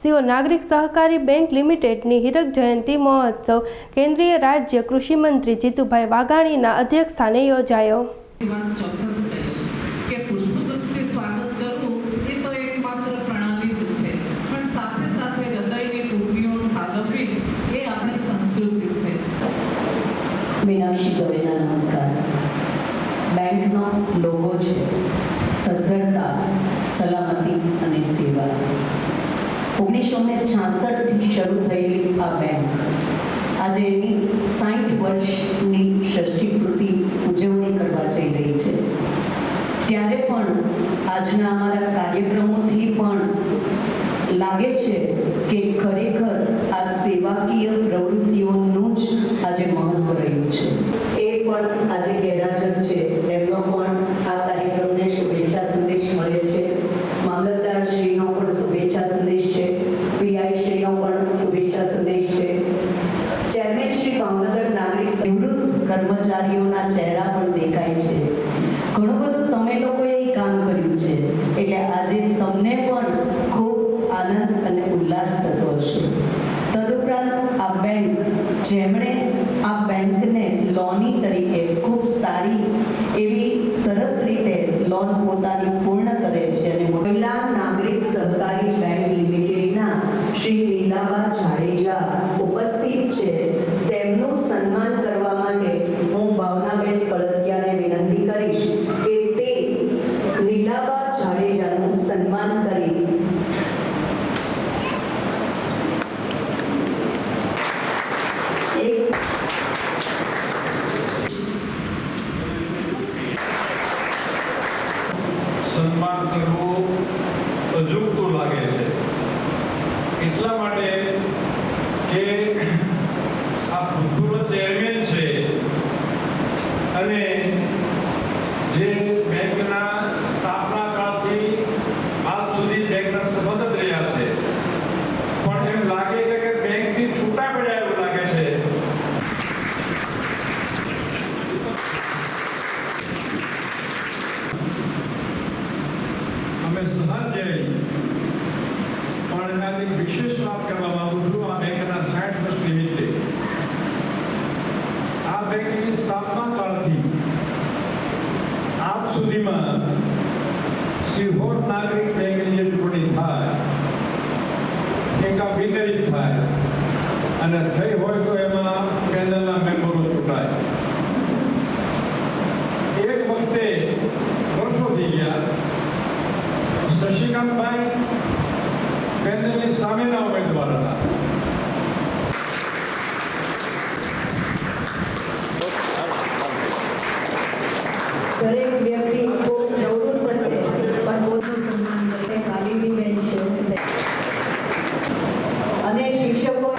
સિહોર નાગરિક સહકારી બેંક લિમિટેડની હીરક જયંતિ મહોત્સવ કેન્દ્રીય રાજ્ય કૃષિ મંત્રી જીતુભાઈ વાઘાણીના અધ્યક્ષસ્થાને યોજાયો. મીનાક્ષી દવેના નમસ્કાર. બેંકનો લોગો છે સદ્ધરતા, સલામતી અને સેવા. 1966થી શરૂ થયેલી આ બેંક આજે એની 60 વર્ષની ષષ્ઠીપૂર્તિ ઉજવણી કરવા જઈ રહી છે. ત્યારે પણ આજના અમારા કાર્યક્રમોથી પણ લાગે છે કે ખરેખર આ સેવાકીય પ્રવૃત્તિઓનું જ આજે મહત્વ રહ્યું છે. એ પણ આજે ગેરહાજર છે. એમનો પણ આ કાર્યક્રમને શુભેચ્છા સંદેશ મળે છે. મામલતદાર શ્રીનો પણ શુભેચ્છા સંદેશ છે. પીઆઈ શ્રીનો પણ શુભેચ્છા સંદેશ છે. ચેરમેન શ્રી ભાવનગર નાગરિક નિવૃત્ત કર્મચારીઓના ચહેરા પણ દેખાય છે. ઘણું બધું તમે લોકોએ કામ કર્યું છે એટલે આજે તમને પણ ખૂબ આનંદ અને ઉલ્લાસ થતો હશે. તદુપરાંત આ બેંક જેમણે આ બેંકને લોની તરીકે ખૂબ સારી એવી સરસ રીતે લોન પોતાની પૂર્ણ કરે છે અને મહિલા નાગરિક સહકારી બેંક લિમિટેડના શ્રી નીલાબા જાડેજા ઉપસ્થિત છે. તેમનું સન્માન કરવા માટે હું ભાવનાબેન કળતિયાને વિનંતી કરીશ કે તે નીલાબા જાડેજાનું સન્માન કરી સન્માન કરવું અજુગતું લાગે છે. એટલા માટે કે આ ભૂતપૂર્વ ચેરમેન છે અને જે બેંકના સ્થાપના કાળથી આજ સુધી બેંકના સભાસદ રહ્યા છે, પણ એમ લાગે છે કે બેંકથી છૂટા પડ્યા એવું લાગે છે. અમે સહજ જઈ પણ એનાથી વિશેષ વાત કરવા માંગુ છું. આ બેંકના 60 વર્ષ નિમિત્તે આ બેંકની સ્થાપના કાળથી આજ સુધીમાં સિહોર નાગરિક બેંકની જે ચૂંટણી થાય એકા બિનહરીફ થાય અને થઈ હોય તો એમાં પેનલના મેમ્બરો ચૂંટાય. એક વખતે વર્ષો થઈ ગયા શશિકાંતભાઈ પેનલની સામેના ઉમેદવાર હતા. દરેક વ્યક્તિ ખૂબ પ્રવૃત્ત છે પણ પોતાનું સન્માન કરે. કાલીની બેન છે અને શિક્ષકો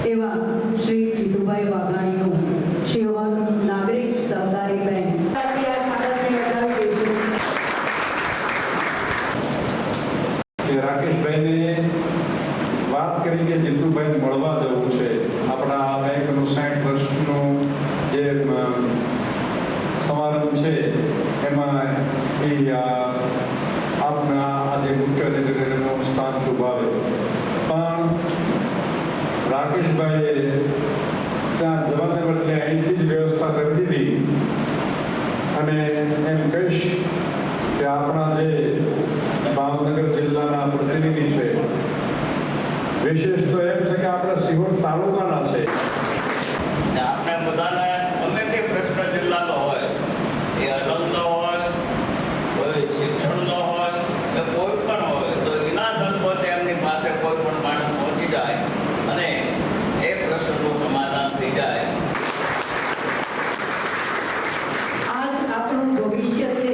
એવા શ્રી જીતુભાઈ વાઘાણીનું સિહોર નાગરિક સહકારી બેંક રાકેશભાઈને વાત કરી કે જીતુભાઈને મળવા જવું છે. આપણા આ બેંકનું 60 વર્ષનું જે સમારંભ છે એમાં એ આપના આજે મુખ્ય અતિથિનું સ્થાન શુભાવે. પણ રાકેશભાઈએ ત્યાં જવાને બદલે અહીંથી જ વ્યવસ્થા કરી દીધી અને એમ કહીશ કે આપણા જે ભાવનગર જિલ્લાના પ્રતિનિધિ છે, વિશેષ તો એમ છે કે આપણા સિહોર તાલુકાના છે. આપણે બધાને ગમે તે પ્રશ્ન જિલ્લાનો હોય, એ અલગનો હોય, કોઈ શિક્ષણનો હોય કે કોઈ પણ હોય, તો વિના સંકોચે એમની પાસે કોઈ પણ માણસ પહોંચી જાય અને એ પ્રશ્નનું સમાધાન થઈ જાય. આજ આપણું ભવિષ્ય છે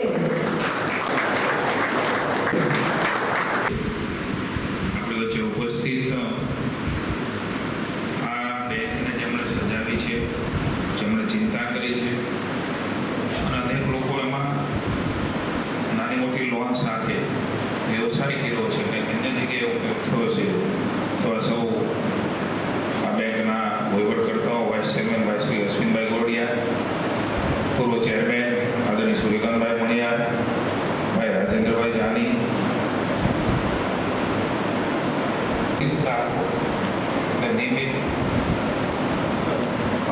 નિયમિત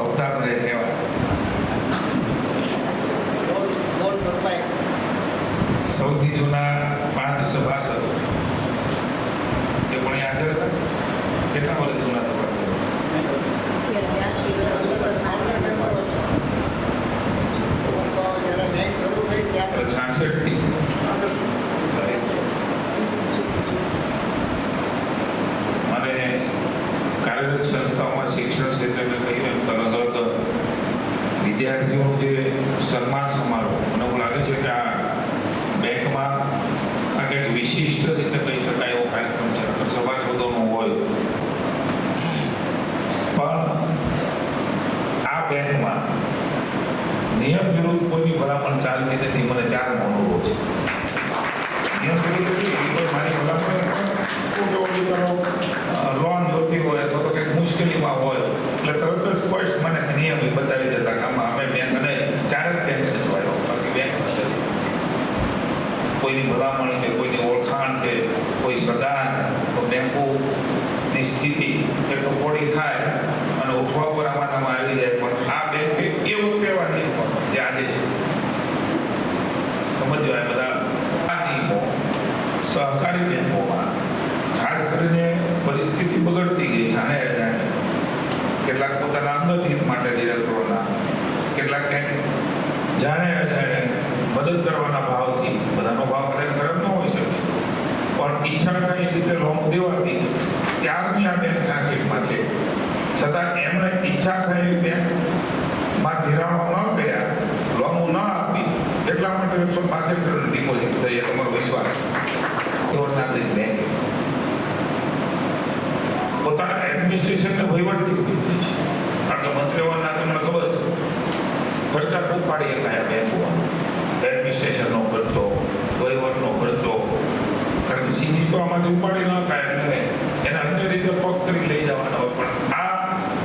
અવતાર રહે છે એવા સૌથી જૂના 5 સભાસદો એ પણ હાજર હતા. કેટલા વર્ષ જૂના સભાસદો? 66 થી અને કાર્યરત સંસ્થાઓમાં શિક્ષણ ક્ષેત્રે મેં કહ્યું એમ અલગ અલગ વિદ્યાર્થીઓનું જે સન્માન સમારોહ મને એવું લાગે છે કે આ બેંકમાં આ કંઈક વિશિષ્ટ રીતે કહી શકાય એવો કાર્યક્રમ છે. સભાસદોનો હોય પણ આ બેંકમાં નિયમ વિરુદ્ધ કોઈની ભલામણ ચાલતી નથી. મને ત્યારનો અનુભવ છે. નિયમ વિરુદ્ધ કોઈ મારી ભલામણ લોન જોતી હોય અથવા તો કંઈક મુશ્કેલીમાં હોય એટલે તરત જ સ્પષ્ટ મને નિયમ બતાવી દેતા કે આમાં અમે બેંક અને ત્યારે જ બેંક સચવાયો, બાકી બેંક હશે કોઈની ભલામણ કે કોઈની ઓળખાણ કે કોઈ સદાન તો બેંકોની સ્થિતિ એટલું પોડી થાય અને ઉઠવા પર આમાં આવી જાય. પણ આ બેંકે એવું કહેવા નિયમો જે આજે છે સમજવા એ બધા આ નિયમો સહકારી બેંકોમાં ખાસ કરીને પરિસ્થિતિ બગડતી ગઈ. જાણે જાણે કેટલાક પોતાના અંગત હિત માટે ડિરેક્ટરોના, કેટલાક કંઈક જાણે અજાણે મદદ કરવાના ભાવથી, બધાનો ભાવ કદાચ ખરાબ ન હોઈ શકે પણ ઈચ્છા થાય એ રીતે લોન દેવાથી ત્યારની આ બેંક 66માં છે. છતાં એમણે ઈચ્છા થાય એવી બેંકમાં ધિરાણો ન કર્યા, લોન ન આપી એટલા માટે 165 કરોડ ડિપોઝિટ થઈ. એ તમારો વિશ્વાસ નાગરિક બેંક પોતાના એડમિનિસ્ટ્રેશનને વહીવટથી ઊભી કરી છે. કારણ કે મંત્રીઓના તમને ખબર છે ખર્ચા ખૂબ પાડી શકાય બેંકોમાં. એડમિનિસ્ટ્રેશનનો ખર્ચો, વહીવટનો ખર્ચો, કારણ કે સીધી તો આમાંથી ઉપાડી ન શકાય એટલે એના અન્ય રીતે પગ કરી લઈ જવાના હોય. પણ આ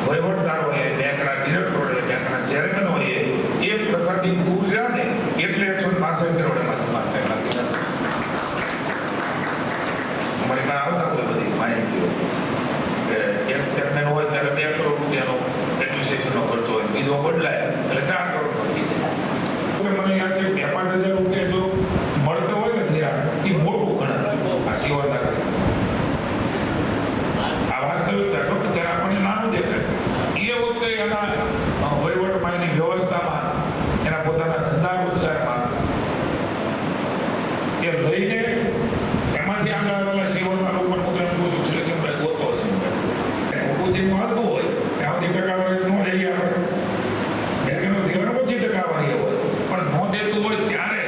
વહીવટદારોએ, બેંકના ડિરેક્ટરોએ, બેંકના ચેરમેનોએ એ પ્રથાથી દૂર રહ્યા ને એટલે 165 કરોડ એમાં જમા થયેલા નથી. અમારી પાસે આવતા હોય બધી માહિતીઓ કે એક ચેરમેન હોય ત્યારે 2 કરોડ રૂપિયાનો એડમિનિસ્ટ્રેશનનો ખર્ચો હોય, બીજો બદલાય એટલે 4 કરોડનો થઈ જાય. મને યાદ છે 2-5 હજાર રૂપિયા જો મળતો હોય ને ધિરાણ એ મોટું ગણાય. આ શિવાના આ વાસ્તવિકતા ત્યારે આપણને નાનું દેખાય. એ વખતે એના વહીવટમાં, એની વ્યવસ્થામાં, એના પોતાના ધંધા રોજગારમાં એ લઈને એમાંથી આગળ આવેલા શિવના લોકોને હું એમ પૂછું છું કે ભાઈ ગોતો હશે ઓછી મળતું હોય ત્યાંથી ટકાવારી ન જઈએ આપણે. બેંકનો ધિરાણ ઓછી ટકાવારી હોય પણ ન દેતું હોય ત્યારે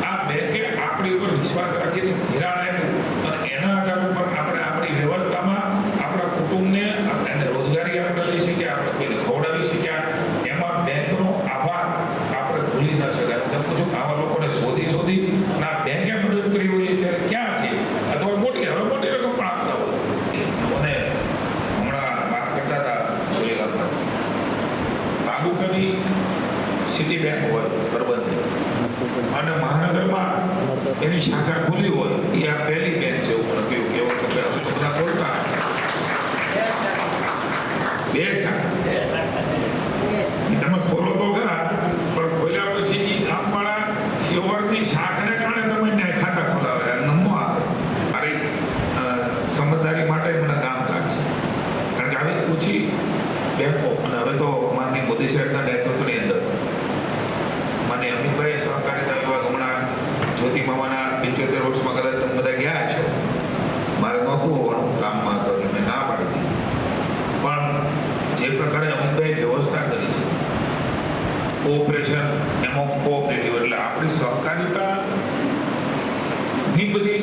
આ બેંકે આપણી ઉપર વિશ્વાસ રાખીને ધિરાણ આપ્યું અને એના આધાર ઉપર આપણે આપણી વ્યવસ્થામાં આપણા કુટુંબને એને રોજગારી આપણે લઈ શક્યા, આપણે કોઈને ખવડાવી શક્યા. એમાં બેંકનો આભાર આપણે ભૂલી ન શકાય. હું પૂછું આવા લોકોને શોધી ના બેંકે મદદ કરી હોય ત્યારે ક્યાં છે? અથવા મોટી રકમ પણ આપતા હોય. મને હમણાં વાત કરતા હતા સુરેગામમાં તાલુકાની સિટી બેંક હોય પ્રબંધ અને મહાનગરમાં એની શાખા ખુલી હોય એ આ પહેલી બેંક છે એવું લખ્યું કે બધા બોલતા 2 શાખા તમે ખોલો તો ખરા પણ ખોલ્યા પછી ગામવાળા શિવરની શાખને કારણે તમે ન્યાય ખાતા ખોલાવે નમો આવે. મારી સમજદારી માટે મને કામ લાગશે. કારણ કે આવી ઓછી બેંકો અને હવે તો માનની મોદી સાહેબના નેતૃત્વની અંદર માનની અમિતભાઈ સહકારિતા વિભાગ હમણાં જ્યોતિ મામાના 75 વર્ષમાં કદાચ તમે બધા ગયા છો. મારે નહોતું હોવાનું, કામમાં હતો એટલે મેં ના પાડી હતી. પણ જે પ્રકારે અમિતભાઈ વ્યવસ્થા કરી છે કોઓપરેશન એમોંગ કોઓપરેટિવ એટલે આપણી સહકારિતાની બધી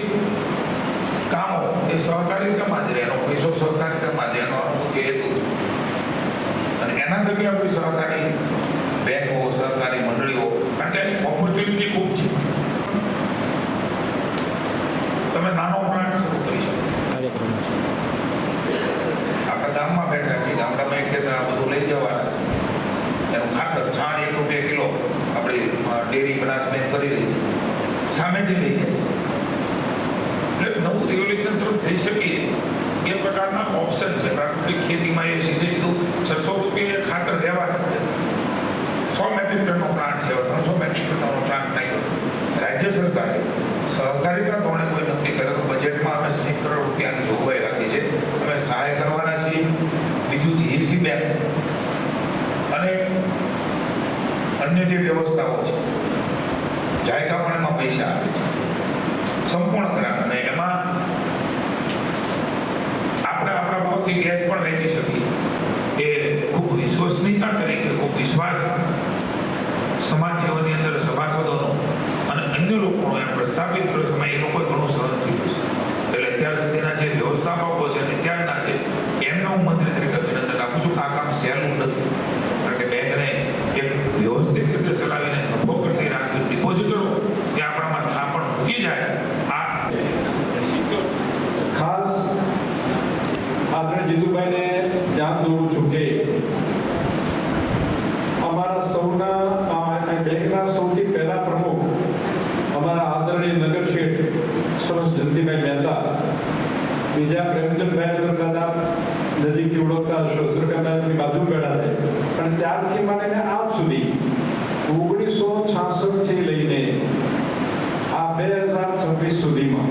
કામો એ સહકારિતામાં જ રહે, એનો પૈસો સહકારિતામાં જ એનો મુખ્ય હેતુ. અને એના થકી આપણી સહકારી બેંકો, સહકારી મંડળીઓ, કારણ કે ઓપોર્ચ્યુનિટી ખૂબ છે. તમે નાનો પ્લાન્ટ શરૂ કરી શકો. આપણા ગામમાં બેઠા છીએ, ગામડામાં એક બધું લઈ જવાના છે. એનું ખાતર છાણ 1 રૂપિયા કિલો આપણી ડેરી બનાસ બેંક કરી રહી છે, સામેથી લઈ જાય છે. એટલે નવું રિવોલ્યુશન તરફ જઈ શકીએ એ પ્રકારના ઓપ્શન છે. પ્રાકૃતિક ખેતીમાં એ સીધું 600 રૂપિયા ખાતર લેવા જ છે. 100 મેટ્રિક ટનનો પ્લાન્ટ છે, 300 મેટ્રિક ટનનો પ્લાન્ટ નાખ્યો. રાજ્ય સરકારે સહકારિતા ધોરણે કોઈ નક્કી કરે તો બજેટમાં અમે 60 કરોડ રૂપિયાની જોગવાઈ રાખી છે. અમે સહાય કરવાના છીએ. બીજું જીએસસી બેંક અને અન્ય જે વ્યવસ્થાઓ છે, જાયકા પણ એમાં પૈસા આપે છે સંપૂર્ણ ગ્રામ, અને એમાં આપણે આપણા ભાવથી ગેસ પણ વેચી શકીએ. એ ખૂબ વિશ્વસનીયતા તરીકે ખૂબ વિશ્વાસ સમાજ જીવનની અંદર સભાસદોનો અને અન્ય લોકોનો એમ પ્રસ્થાપિત કર્યો છે. એ લોકોએ ઘણું સહન કર્યું છે. એટલે અત્યાર સુધીના જે વ્યવસ્થાપકો છે અને ત્યારના છે એમને હું મંત્રી તરીકે અભિનંદન આપું છું. આ કામ સહેલું નથી, કારણ કે બેંકને એક વ્યવસ્થિત રીતે ચલાવીને નફો કરતી રાખવી, ડિપોઝિટરો કે આપણામાં થાપણ મૂકી જાય. આ ખાસ આપણે જીતુભાઈને ધ્યાન દોરું છું કે અમારા સૌના બેંકના સૌથી પહેલા પ્રમુખ અમારા આદરણીય નગર શેઠ સરસ જયંતિભાઈ મહેતા, બીજા પ્રેમચંદભાઈ તો કદાચ નજીકથી ઓળખતા હશો, સરકારની બાજુ બેઠા છે, પણ ત્યારથી માંડીને આજ સુધી 1966 થી લઈને આ 2026 સુધીમાં